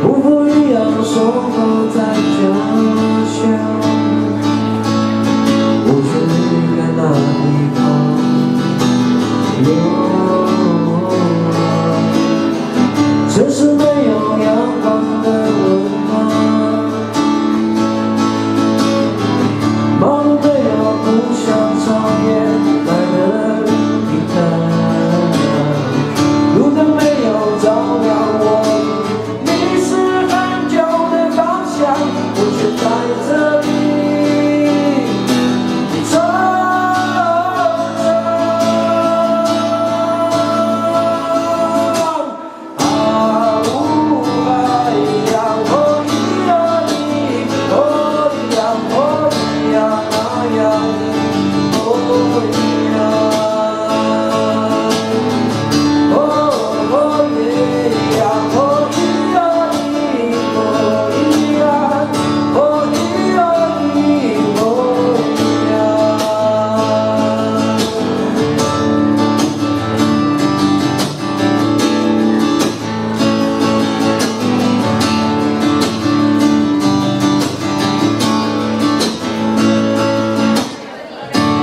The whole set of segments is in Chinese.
不负一样守候在家乡，我却离开那地方。城市没有阳光的温暖，马路没有故乡草原来的平坦，路灯没有照亮我迷失很久的方向，我却在这里走着。啊呜啊呀，哦咿呀咿，哦咿呀哦咿呀啊呀咿，哦咿呀，哦哦耶呀，哦咿呀咿，哦咿呀，哦咿呀咿，哦咿呀。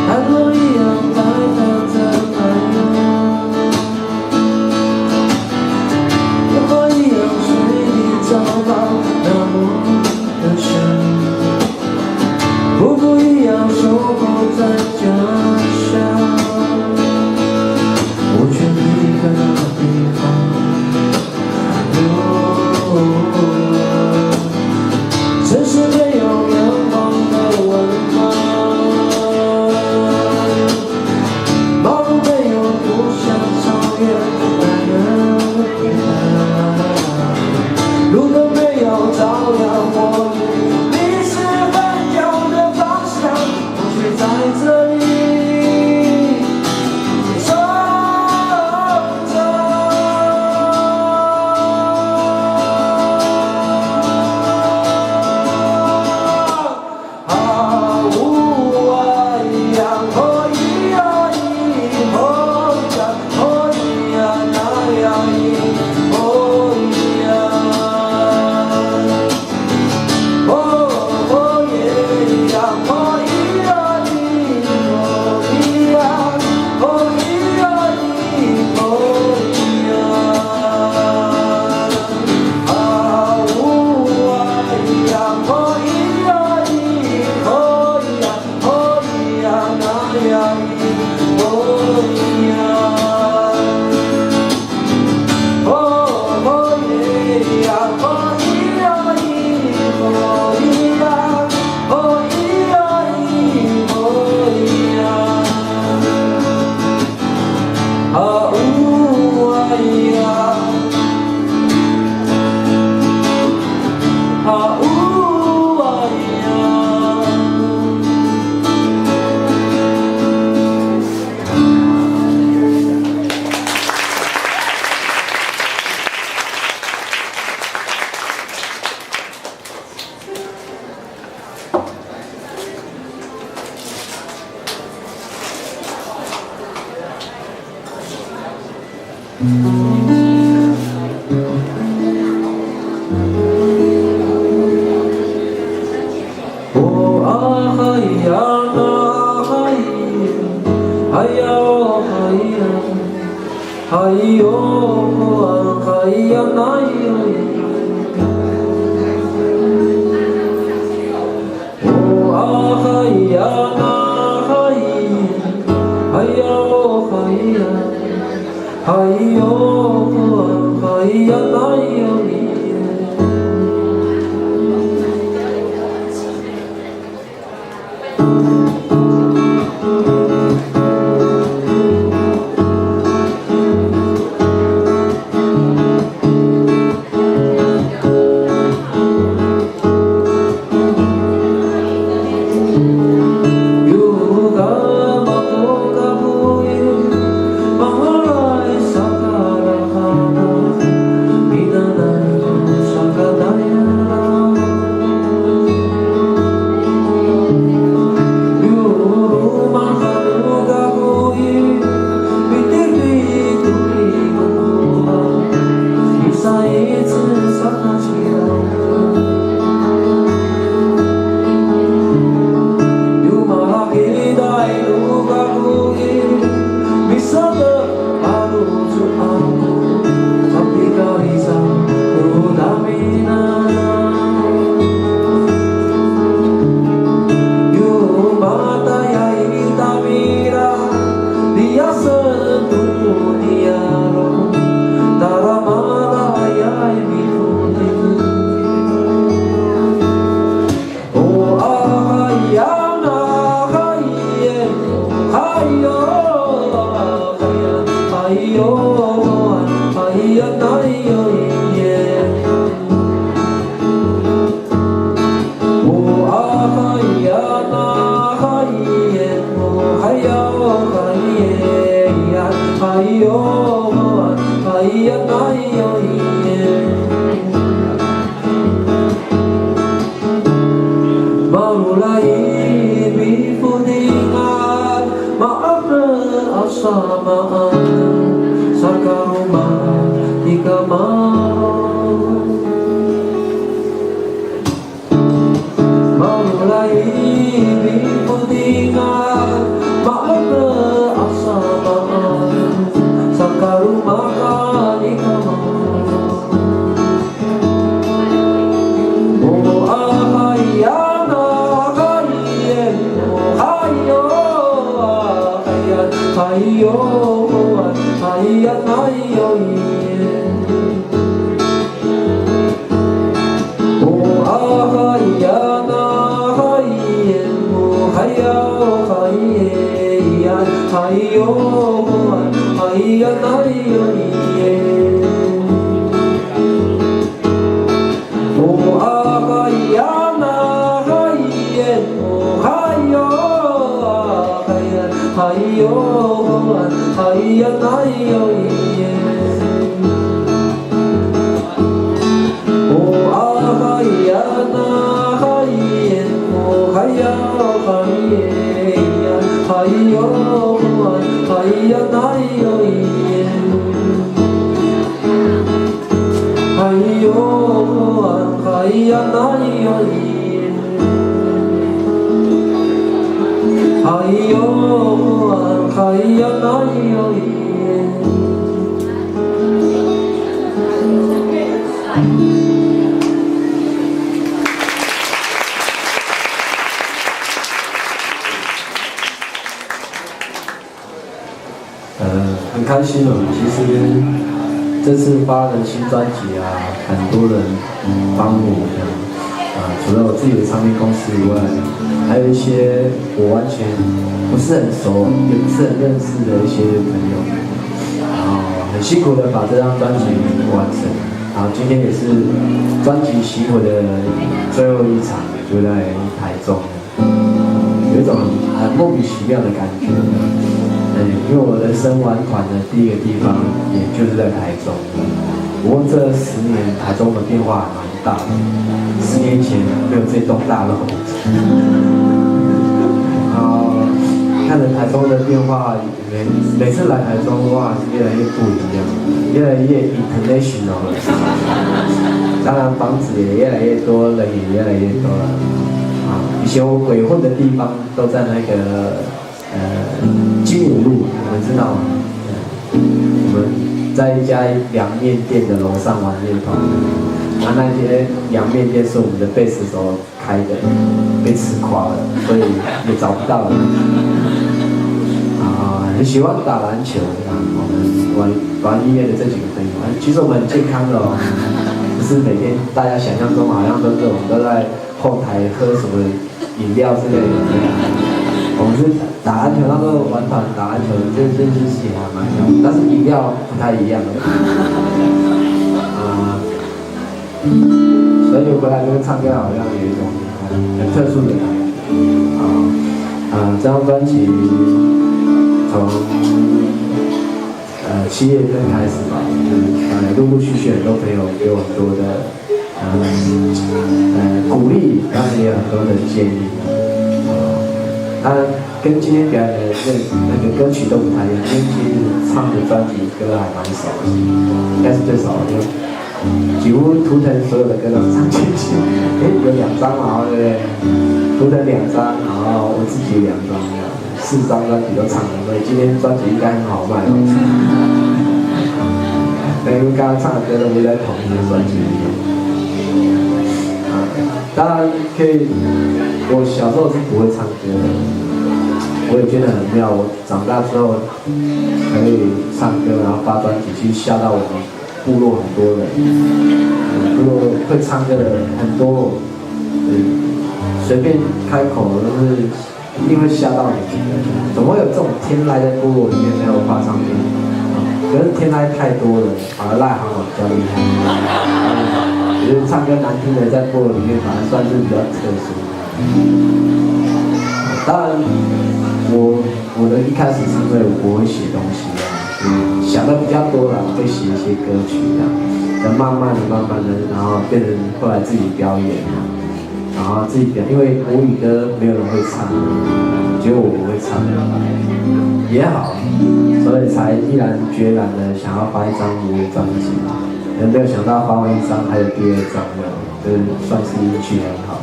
海螺一样摆荡在海洋，烟花一样随你绽放，那么的香。不负一样守候在家乡，我却离开那地方。城市没有阳光的温暖，马路没有故乡草原来的平坦，路灯没有照亮我迷失很久的方向，我却在这里走着。啊呜啊咿呀，哦咿呀咿，哦呀，哦咿呀那呀咿，哦咿呀，哦哦耶呀，哦咿呀咿，哦咿呀，哦咿呀咿，哦咿呀，啊呜啊咿呀，哦咿呀咿，哦咿呀，哦咿呀那呀咿，哦咿呀，哦哦耶呀，哦咿呀咿，哦咿呀，哦咿呀咿，哦咿呀，啊呜啊咿呀，啊呜啊咿呀。哦啊嗨呀那嗨，嗨呀哦嗨呀，嗨哟啊嗨呀那哟，哦啊嗨呀那嗨，嗨呀哦嗨呀，嗨哟啊嗨呀那哟。Sakara hana, bersamaan Saka rumah di kamar Mulai di pudingan Malam bersamaan Saka rumah di kamar Oh ahayana hayen Oh hayo hayo hayan hayo Oh ahayana hayen Oh hayo hayan hayo hayan hayo Oh ahayana hayen Oh hayo hayan hayo hayan hayo Oh ahayana hayen Oh hayo hayan hayo hayan hayo hayo hayan hayo hayo hayan hayo很开心哦。其实这次发的新专辑啊，很多人帮我这样除了我自己的唱片公司以外，还有一些我完全不是很熟，也不是很认识的一些朋友，然后很辛苦的把这张专辑完成。然后今天也是专辑巡回的最后一场，就在台中，有一种很莫名其妙的感觉。因为我人生玩团的第一个地方，也就是在台中。不过这10年，台中的变化还蛮大的。10年前没有这栋大楼，看着台中的变化，每次来台中哇，是越来越不一样，越来越 international 了。当然房子也越来越多，人也越来越多了。以前我鬼混的地方都在那个金武路，你们知道吗？我们在一家凉面店的楼上玩面团，然后那些凉面店是我们的贝斯手开的，被吃垮了，所以也找不到了。很喜欢打篮球我们玩音乐的这几个朋友，其实我们很健康的哦，不是每天大家想象中好像都是我们都在后台喝什么饮料之类的。我们是打篮球，那个玩团打篮球，这件事情还蛮像，但是饮料不太一样的。所以回来这个唱歌好像有一种很特殊的感觉。这张专辑从7月份开始吧，陆陆续续很多朋友给我很多的鼓励，当然也有很多的建议。跟今天表演的那个歌曲都不太一样，因为其实唱的专辑歌还蛮少的，应该是最少的，几乎图腾所有的歌都唱进去，有2张嘛，对不对？图腾2张，然后我自己2张，4张专辑都唱了，所以今天专辑应该很好卖哦。因为刚刚唱的歌都是在同一个专辑里面。当然可以，我小时候是不会唱歌的，我也觉得很妙。我长大之后可以唱歌，然后发专辑，去吓到我们部落很多人。部落会唱歌的很多，随便开口都是一定会吓到你。怎么会有这种天籁在部落里面没有发唱片？可是天籁太多了，反而癞蛤蟆比较厉害。我觉得唱歌难听的在部落里面反而算是比较特殊。当然，我的一开始是因为我会写东西想的比较多了，会写一些歌曲然后慢慢的，然后变成后来自己表演然后自己表，因为母语歌没有人会唱，只有我会唱，也好，所以才毅然决然的想要发一张母语专辑。也没有想到发完一张还有第二张的，就是算是运气很好。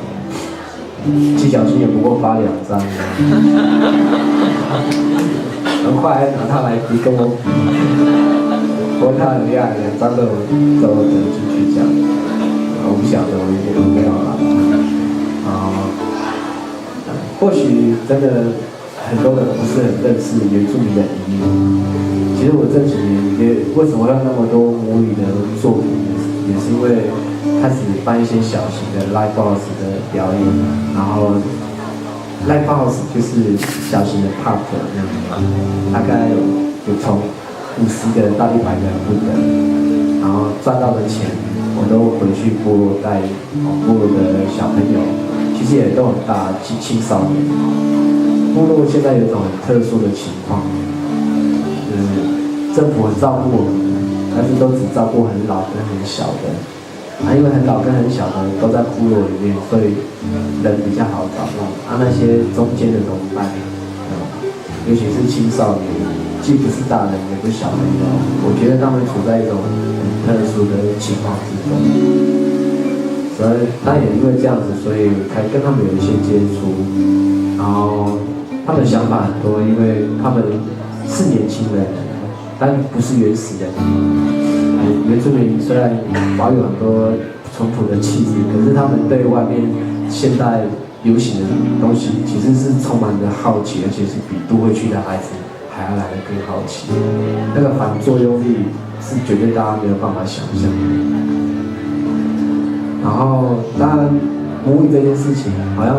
纪晓君也不过发2张，很快拿他来比跟我比，不过他很厉害，2张都有得进去奖。我不晓得，我也没有啦。或许真的很多人不是很认识原住民的音乐。其实我这几年也为什么要那么多母语的作品，也是因为开始办一些小型的 live house 的表演，然后 live house 就是小型的 pub 那样子，大概有从50个人到100个人不等，然后赚到的钱我都回去部落带部落的小朋友，其实也都很大，青少年。部落现在有一种很特殊的情况，就是政府很照顾我们，但是都只照顾很老跟很小的。因为很老跟很小的都在部落里面，所以人比较好找到。那些中间的怎么办？尤其是青少年，既不是大人，也不是小朋友，我觉得他们处在一种很特殊的情况之中。所以，但也因为这样子，所以才跟他们有一些接触。然后，他们想法很多，因为他们是年轻人，但不是原始人。原住民虽然保有很多淳朴的气质，可是他们对外面现代流行的东西其实是充满着好奇，而且是比都会区的孩子还要来得更好奇。那个反作用力是绝对大家没有办法想象的。然后，当然母语这件事情好像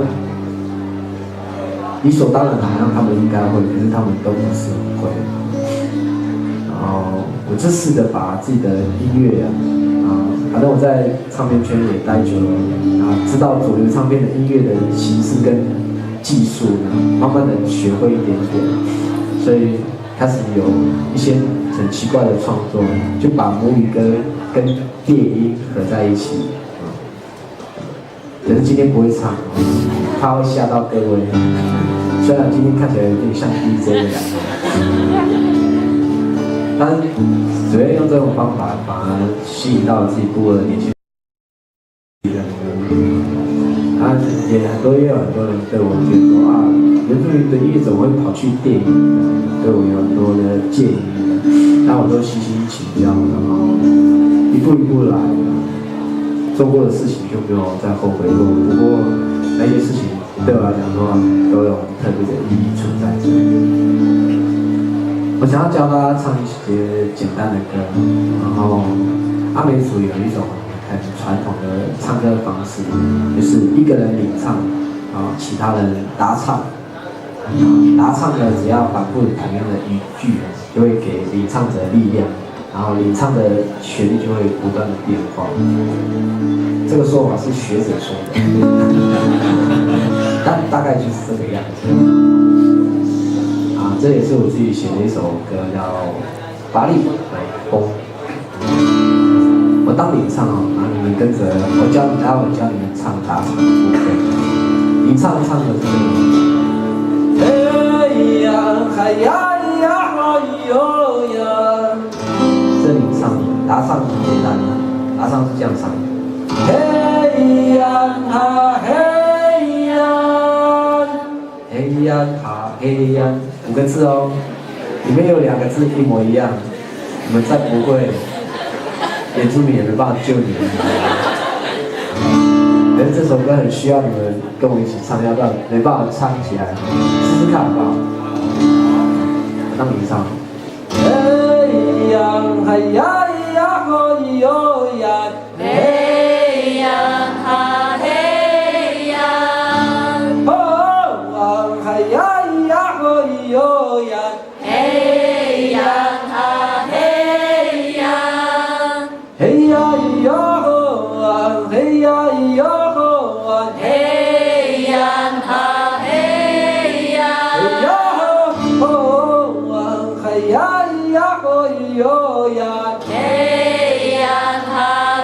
理所当然，好像他们应该会，可是他们都不是很会。然后我就试着把自己的音乐反正我在唱片圈也待久了，知道主流唱片的音乐的形式跟技术，慢慢的学会一点点，所以开始有一些很奇怪的创作，就把母语歌跟电音合在一起。可是今天不会唱，怕会吓到各位。虽然今天看起来有点像 DJ 的感觉。但主要用这种方法，反而吸引到自己部落的年轻人。也有很多人对我觉得说原住民的音乐怎么会跑去电影？对我有很多的建议，但我都细心请教，然后一步一步来。做过的事情就没有再后悔过。不过那些事情对我来讲的话，都有特别的意义存在着。我想要教大家唱一些简单的歌，然后阿美族有一种很传统的唱歌方式，就是一个人领唱，其他人答唱。答唱呢，只要反复同样的语句，就会给领唱者力量，然后领唱的旋律就会不断的变化。这个说法是学者说的，但大概就是这个样子。这也是我自己写的一首歌，叫《法力北风》。我当领唱你们跟着我教你，待会教你们唱答唱的部分。领唱的是这个。嘿呀嗨呀呀嗨哟呀，这领唱，答唱很简单，答唱是这样唱。嘿呀哈嘿呀，嘿呀哈嘿呀，5个字哦，里面有2个字一模一样，你们再不会，原住民也没办法救你们。可是这首歌很需要你们跟我一起唱，要不然没办法唱起来，试试看好不好？当你唱。嘿呀嗨呀呀吼哟呀，嘿呀哈嘿呀，哦嗨呀呀吼哟呀，嘿呀哈嘿呀，嘿呀哟吼嘿呀哟吼嘿呀哈嘿呀，嘿呀吼嘿呀呀吼哟呀，嘿呀哈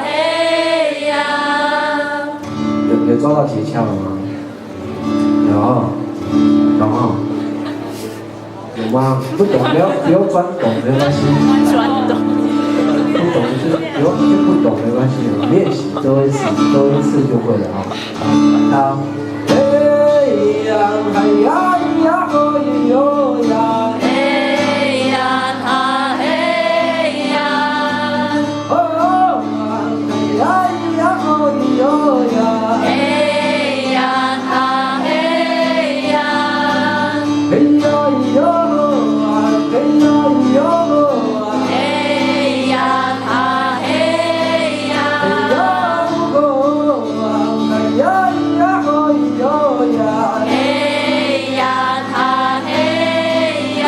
嘿。有抓到诀窍了吗？有啊，有吗？不懂不要装懂，没关系。不懂就不懂没关系，练习多一次就会了啊。好。嘿呀嗨呀呀吼哟呀。嘿呀哈嘿呀。哦嘿呀呀吼哟呀。嘿呀哈嘿呀。嘿呀哟啊嘿呀哟啊。嘿呀哈嘿呀。嘿呀哦啊嘿呀呀吼哟呀。嘿呀哈嘿呀。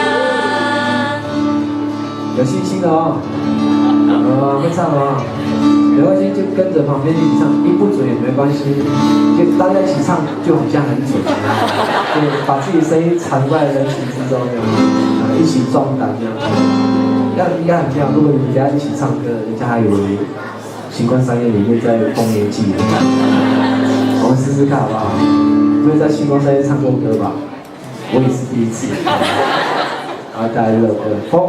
有信心的哦，会唱哦，没关系，就跟着旁边一起唱，音不准也没关系，就大家一起唱，就好像很准，就把自己声音藏在人群之中，一起壮胆这样，应该很漂亮。如果你们家一起唱歌，人家还以为星光三月里面在丰年祭呢。我们试试看好不好？没有在星光三月唱过歌吧？我也是第一次。然后带来这首歌《风》。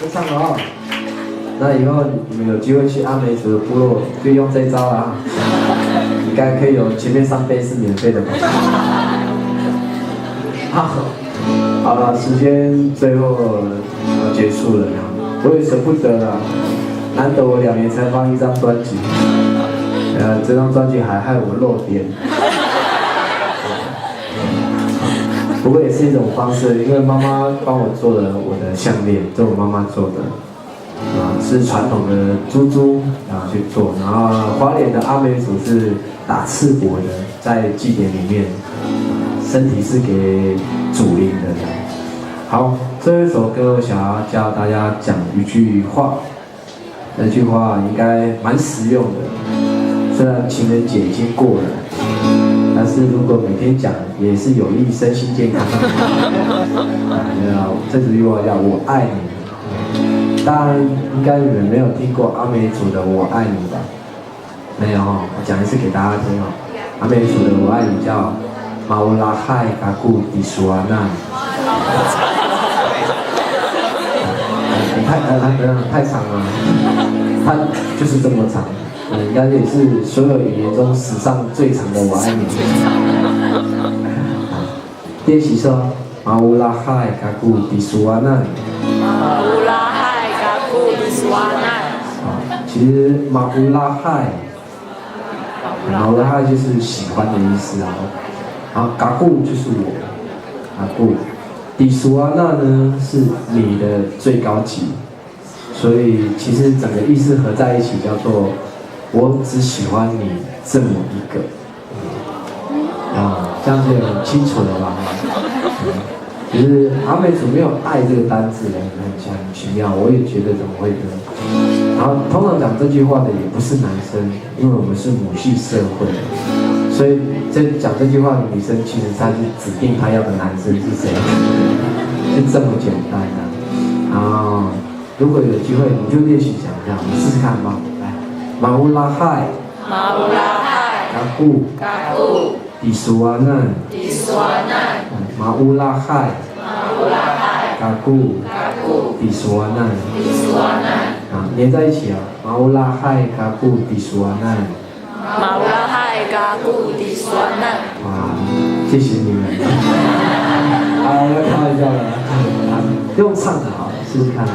会唱了哦。那以后你们有机会去阿美族的部落，就用这招了啊！应该可以有前面3杯是免费的吧？好了，时间最后结束了，我也舍不得啊，难得我2年才放1张专辑，这张专辑还害我漏点。不过也是一种方式，因为妈妈帮我做了我的项链，这我妈妈做的，是传统的珠珠去做，然后花莲的阿美族是打赤膊的，在祭典里面，身体是给主灵的。好，最后一首歌我想要教大家讲一句话，那句话应该蛮实用的，虽然情人节已经过了。但是如果每天讲也是有益身心健康。这句话叫我爱你。当然应该你们没有听过阿美族的我爱你吧？没有哈，我讲一次给大家听哦。阿美族的我爱你叫马乌拉海嘎古迪苏阿难。太长了，它就是这么长。应该也是所有语言中史上最长的我爱你。练习说马乌拉海嘎古迪苏阿难。马乌拉海嘎古迪苏阿难。其实马乌拉海就是喜欢的意思啊。然后嘎古就是我，嘎古。迪苏阿难呢是你的最高级，所以其实整个意思合在一起叫做。我只喜欢你这么一个，这样就很清楚了吧？其实阿美族没有“爱”这个单字，很奇妙，我也觉得怎么会呢？然后通常讲这句话的也不是男生，因为我们是母系社会，所以讲这句话的女生其实她是指定她要的男生是谁，就这么简单的。然后如果有机会，你就练习讲一下，你试试看吧。马乌拉海，嘎古，迪苏阿难，马乌拉海，嘎古，迪苏阿难，连在一起啊，马乌拉海，嘎古，迪苏阿难，马乌拉海，嘎古，迪苏阿难。哇，谢谢你们。好，要开玩笑了，用唱的好，试试看，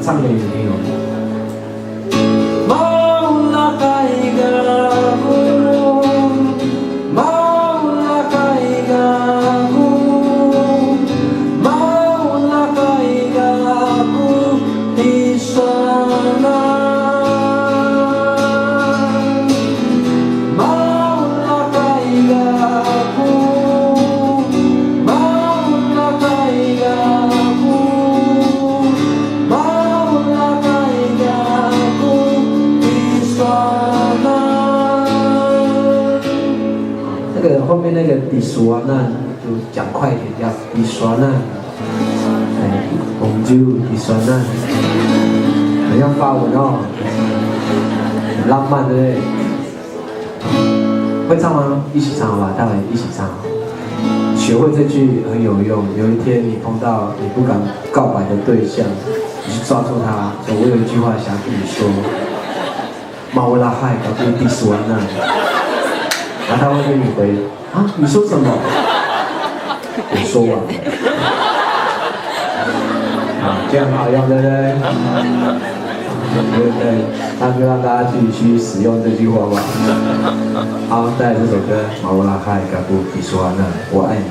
唱给你听哦。后面那个迪苏阿难就讲快一点，叫迪苏阿难，我们就迪苏阿难，很像法文哦，很浪漫，对不对？会唱吗？一起唱好吧，待会一起唱。学会这句很有用。有一天你碰到你不敢告白的对象，你去抓住他，说我有一句话想跟你说，马乌拉海搞定迪苏阿难，然后他会跟你回。啊！你说什么？我说完了。这样好用，对不对？对，那就让大家自己去使用这句话吧。好，带来这首歌《马乌拉海嘎布比苏安娜》，我爱你。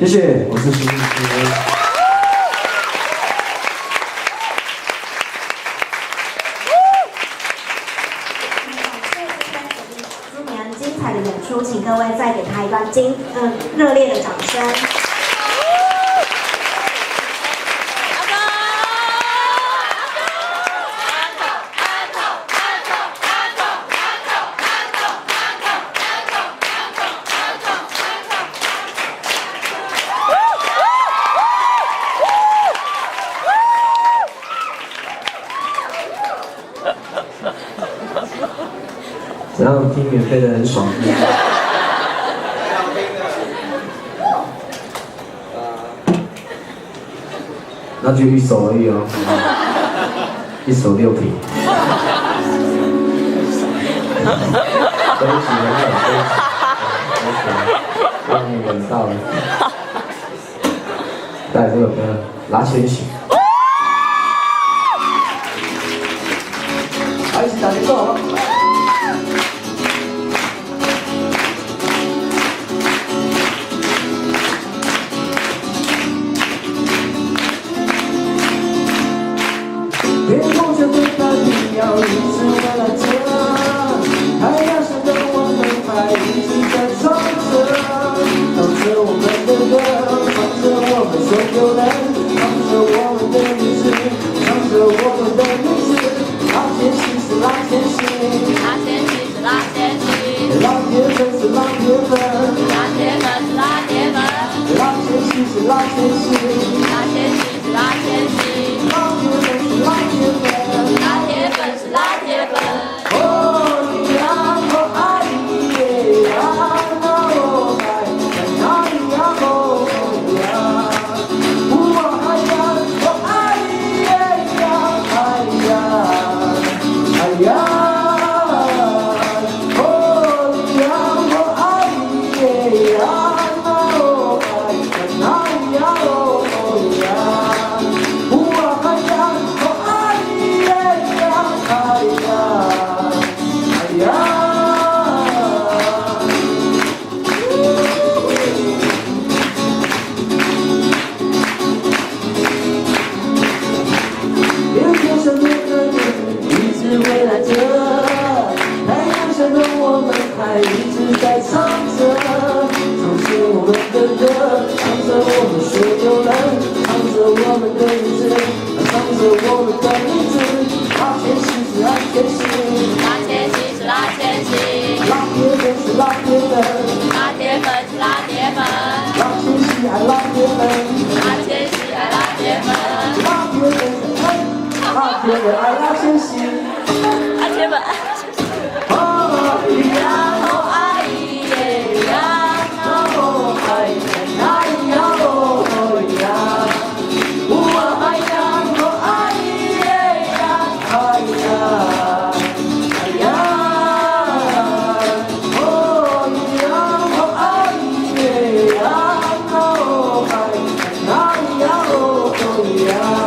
谢谢，我是苏律师。精彩的演出，请各位再给他一段热烈的掌声。然后听免费的很爽。那就一首而已哦，一首6瓶。对不起，让你忍到了。带这首歌拿千玺。好，一起打节奏好吗？天空下最大的鸟一直围绕着，太阳上的我们还一直在唱着，唱着我们的歌，唱着我们所有人，唱着我们的日子，唱着我们的日子。拉纤细是拉纤细，拉纤细是拉纤细，拉铁粉是拉铁粉，拉铁粉是拉铁粉，拉纤细是拉纤细，拉纤细是拉纤细，拉铁粉是拉铁粉。拉铁粉是拉铁粉。哦咿呀哦哎耶呀，哦哎呀呀哦呀，哦哎呀哦哎耶呀哎呀哎呀，哦咿呀哦哎耶呀，哦哎呀哦呀，哦哎呀哦哎耶呀哎呀。哎呀！天上的歌一直围绕着，太阳下的我们还一直在唱着，唱着我们的歌，唱着我们所有人，唱着我们的日子，唱着我们的日子。拉纤细是拉纤细，拉纤细是拉纤细，拉铁粉是拉铁粉，拉铁粉是拉铁粉，拉纤细还拉铁粉，拉纤细爱拉铁粉，拉铁粉是爱，拉铁粉爱拉纤细。拉铁粉。哦咿呀哦哎耶呀，哦哎呀呀哦呀，哦哎呀哦哎耶呀哎呀哎呀，哦咿呀哦哎耶呀哦哎呀呀哦呀。